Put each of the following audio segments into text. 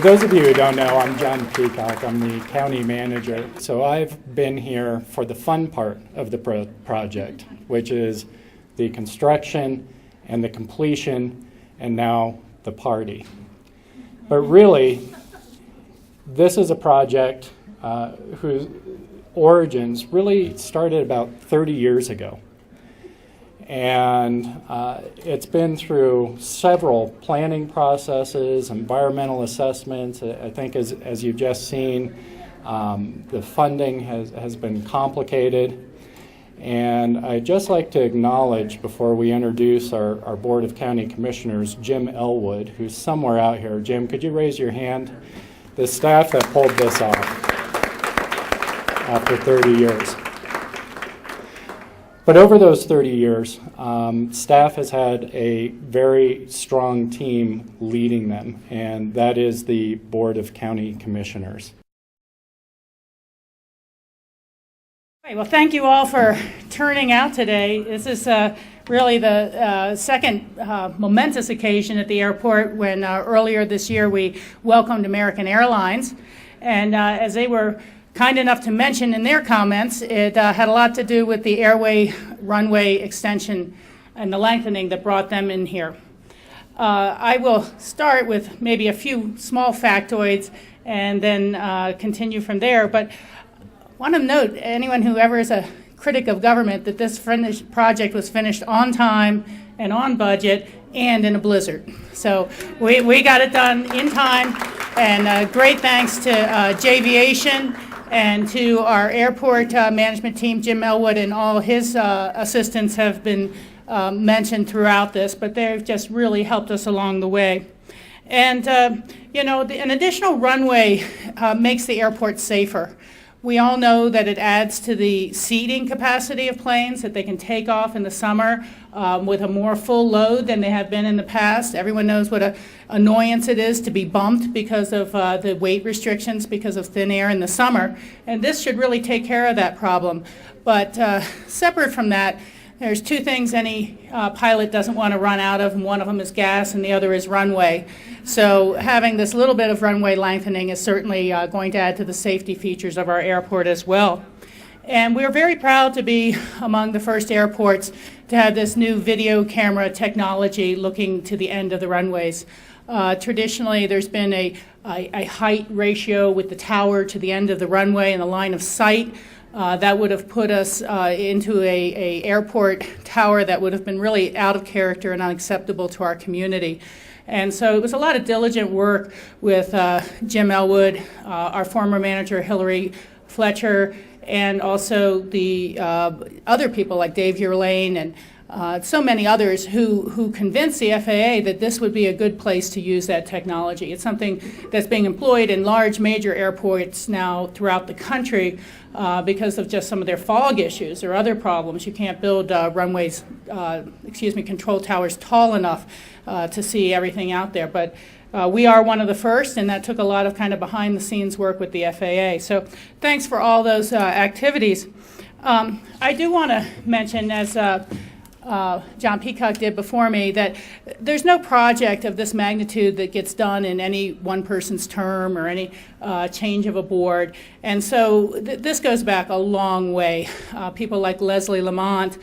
For those of you who don't know, I'm John Peacock. I'm the county manager. So I've been here for the fun part of the project, which is the construction and the completion and now the party. But really, this is a project whose origins really started about 30 years ago. And it's been through several planning processes, environmental assessments. I think as you've just seen, the funding has been complicated. And I'd just like to acknowledge, before we introduce our Board of County Commissioners, Jim Elwood, who's somewhere out here. Jim, could you raise your hand? The staff that pulled this off after 30 years. But over those 30 years, staff has had a very strong team leading them, and that is the Board of County Commissioners. Right, well, thank you all for turning out today. This is really the second momentous occasion at the airport when earlier this year we welcomed American Airlines. And as they were kind enough to mention in their comments, it had a lot to do with the runway extension and the lengthening that brought them in here. I will start with maybe a few small factoids and then continue from there. But I want to note, anyone who ever is a critic of government, that this project was finished on time and on budget and in a blizzard. So we got it done in time, and great thanks to J'Aviation and to our airport management team. Jim Elwood and all his assistants have been mentioned throughout this, but they've just really helped us along the way. And, an additional runway makes the airport safer. We all know that it adds to the seating capacity of planes, that they can take off in the summer with a more full load than they have been in the past. Everyone knows what an annoyance it is to be bumped because of the weight restrictions because of thin air in the summer. And this should really take care of that problem. But separate from that, there's two things any pilot doesn't want to run out of, and one of them is gas and the other is runway. So having this little bit of runway lengthening is certainly going to add to the safety features of our airport as well. And we're very proud to be among the first airports to have this new video camera technology looking to the end of the runways. Traditionally, there's been a height ratio with the tower to the end of the runway and the line of sight. That would have put us into a airport tower that would have been really out of character and unacceptable to our community. And so it was a lot of diligent work with Jim Elwood, our former manager Hillary Fletcher, and also the other people like Dave Urlane and so many others who convinced the FAA that this would be a good place to use that technology. It's something that's being employed in large major airports now throughout the country because of just some of their fog issues or other problems. You can't build control towers tall enough to see everything out there. But we are one of the first, and that took a lot of kind of behind-the-scenes work with the FAA. So thanks for all those activities. I do want to mention, as John Peacock did before me, that there's no project of this magnitude that gets done in any one person's term or any change of a board. And so this goes back a long way. People like Leslie Lamont,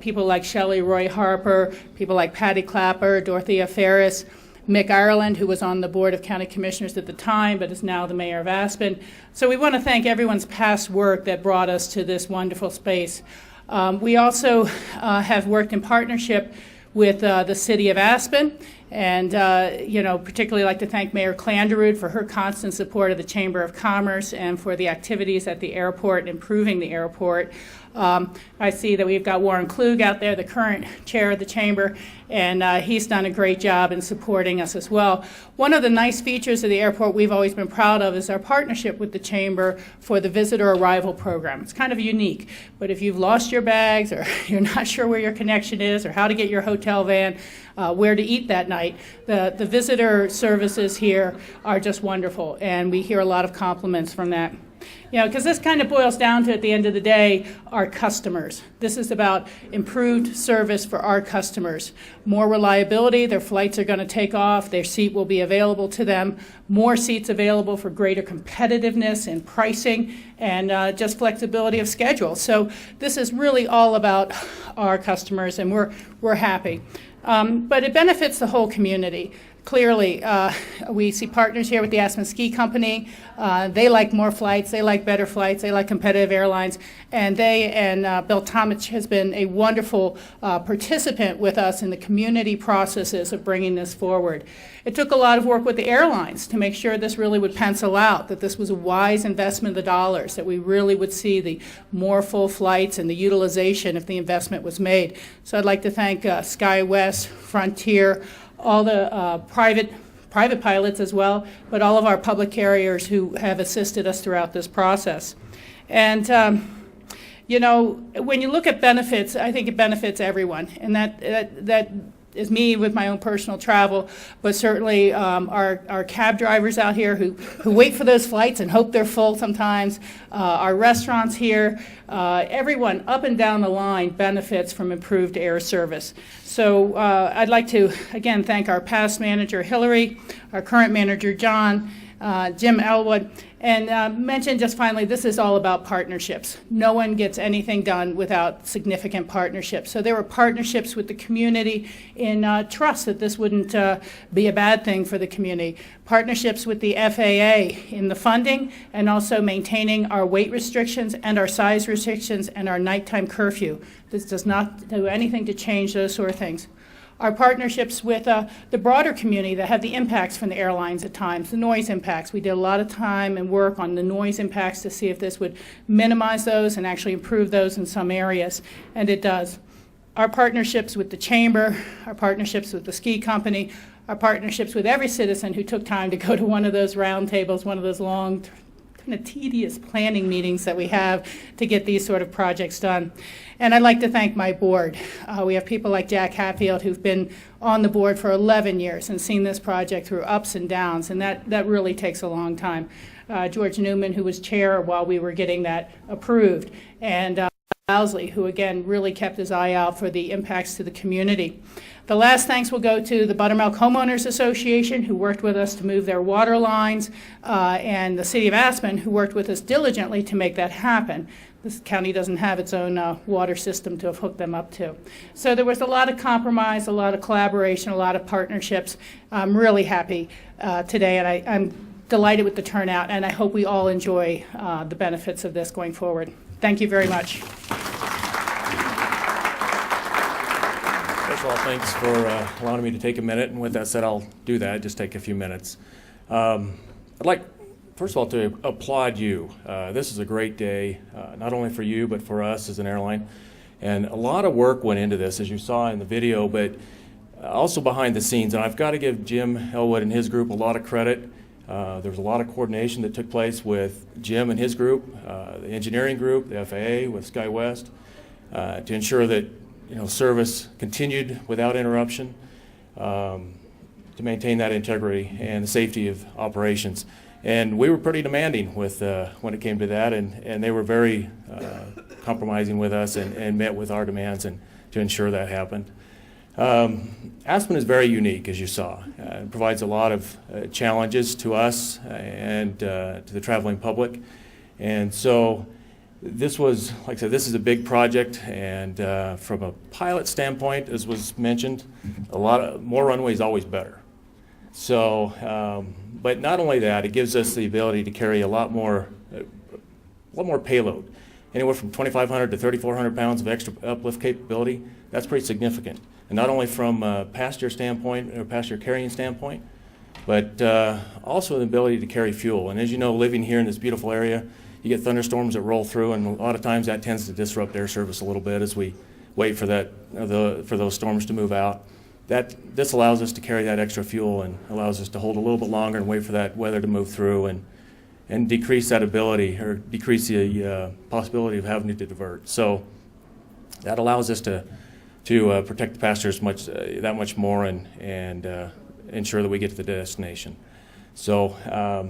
people like Shelley Roy Harper, people like Patty Clapper, Dorothea Ferris, Mick Ireland, who was on the Board of County Commissioners at the time but is now the mayor of Aspen. So we want to thank everyone's past work that brought us to this wonderful space. We also have worked in partnership with the city of Aspen, and particularly like to thank Mayor Clanderud for her constant support of the Chamber of Commerce and for the activities at the airport, improving the airport. I see that we've got Warren Klug out there, the current chair of the chamber, and he's done a great job in supporting us as well. One of the nice features of the airport we've always been proud of is our partnership with the chamber for the visitor arrival program. It's kind of unique, but if you've lost your bags or you're not sure where your connection is or how to get your hotel van, where to eat that night, the visitor services here are just wonderful, and we hear a lot of compliments from that. Because this kind of boils down to, at the end of the day, our customers. This is about improved service for our customers. More reliability, their flights are going to take off, their seat will be available to them, more seats available for greater competitiveness in pricing, and just flexibility of schedule. So this is really all about our customers, and we're happy. But it benefits the whole community. Clearly, we see partners here with the Aspen Ski Company. They like more flights, they like better flights, they like competitive airlines, and Bill Tomich has been a wonderful participant with us in the community processes of bringing this forward. It took a lot of work with the airlines to make sure this really would pencil out, that this was a wise investment of the dollars, that we really would see the more full flights and the utilization if the investment was made. So I'd like to thank SkyWest, Frontier, all the private pilots as well, but all of our public carriers who have assisted us throughout this process. And, when you look at benefits, I think it benefits everyone. And that is me with my own personal travel, but certainly our cab drivers out here who wait for those flights and hope they're full sometimes, our restaurants here, everyone up and down the line benefits from improved air service. So I'd like to, again, thank our past manager, Hillary, our current manager, John, Jim Elwood, and mention just finally, this is all about partnerships. No one gets anything done without significant partnerships. So there were partnerships with the community in trust that this wouldn't be a bad thing for the community. Partnerships with the FAA in the funding, and also maintaining our weight restrictions and our size restrictions and our nighttime curfew. This does not do anything to change those sort of things. Our partnerships with the broader community that have the impacts from the airlines at times, the noise impacts. We did a lot of time and work on the noise impacts to see if this would minimize those and actually improve those in some areas, and it does. Our partnerships with the chamber, our partnerships with the ski company, our partnerships with every citizen who took time to go to one of those round tables, one of those long, kind of tedious planning meetings that we have to get these sort of projects done. And I'd like to thank my board. We have people like Jack Hatfield who've been on the board for 11 years and seen this project through ups and downs, and that really takes a long time. George Newman, who was chair while we were getting that approved, and Owsley, who again really kept his eye out for the impacts to the community. The last thanks will go to the Buttermilk Homeowners Association, who worked with us to move their water lines, and the City of Aspen, who worked with us diligently to make that happen. This county doesn't have its own water system to have hooked them up to. So there was a lot of compromise, a lot of collaboration, a lot of partnerships. I'm really happy today, and I'm delighted with the turnout, and I hope we all enjoy the benefits of this going forward. Thank you very much. First of all, thanks for allowing me to take a minute, and with that said, I'll do that, just take a few minutes. I'd like, first of all, to applaud you. This is a great day, not only for you, but for us as an airline. And a lot of work went into this, as you saw in the video, but also behind the scenes. And I've got to give Jim Elwood and his group a lot of credit. There was a lot of coordination that took place with Jim and his group, the engineering group, the FAA, with SkyWest, to ensure that service continued without interruption, to maintain that integrity and the safety of operations. And we were pretty demanding with when it came to that, and they were very compromising with us and met with our demands and to ensure that happened. Aspen is very unique, as you saw. It provides a lot of challenges to us and to the traveling public. And so this was, like I said, this is a big project, and from a pilot standpoint, as was mentioned, more runway is always better. So, but not only that, it gives us the ability to carry a lot more payload, anywhere from 2,500 to 3,400 pounds of extra uplift capability. That's pretty significant, and not only from a passenger standpoint or passenger carrying standpoint, but also the ability to carry fuel. And as you know, living here in this beautiful area, you get thunderstorms that roll through, and a lot of times that tends to disrupt air service a little bit as we wait for for those storms to move out. This allows us to carry that extra fuel and allows us to hold a little bit longer and wait for that weather to move through and decrease that ability, or decrease the possibility of having to divert. So that allows us to protect the passengers that much more and ensure that we get to the destination. So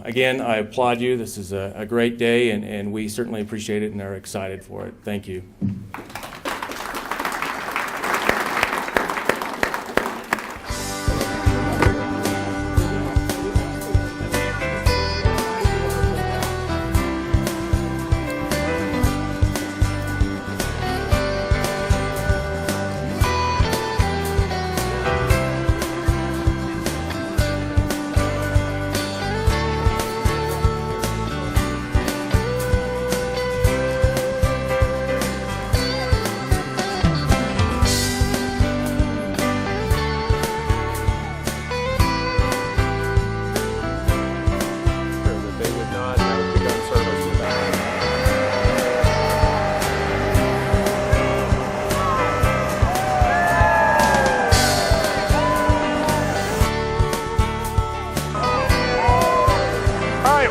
again, I applaud you. This is a great day, and we certainly appreciate it and are excited for it. Thank you.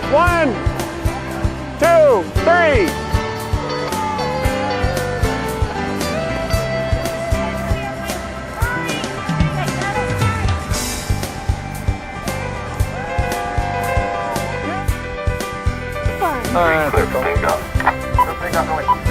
One, two, three. All right, there we go.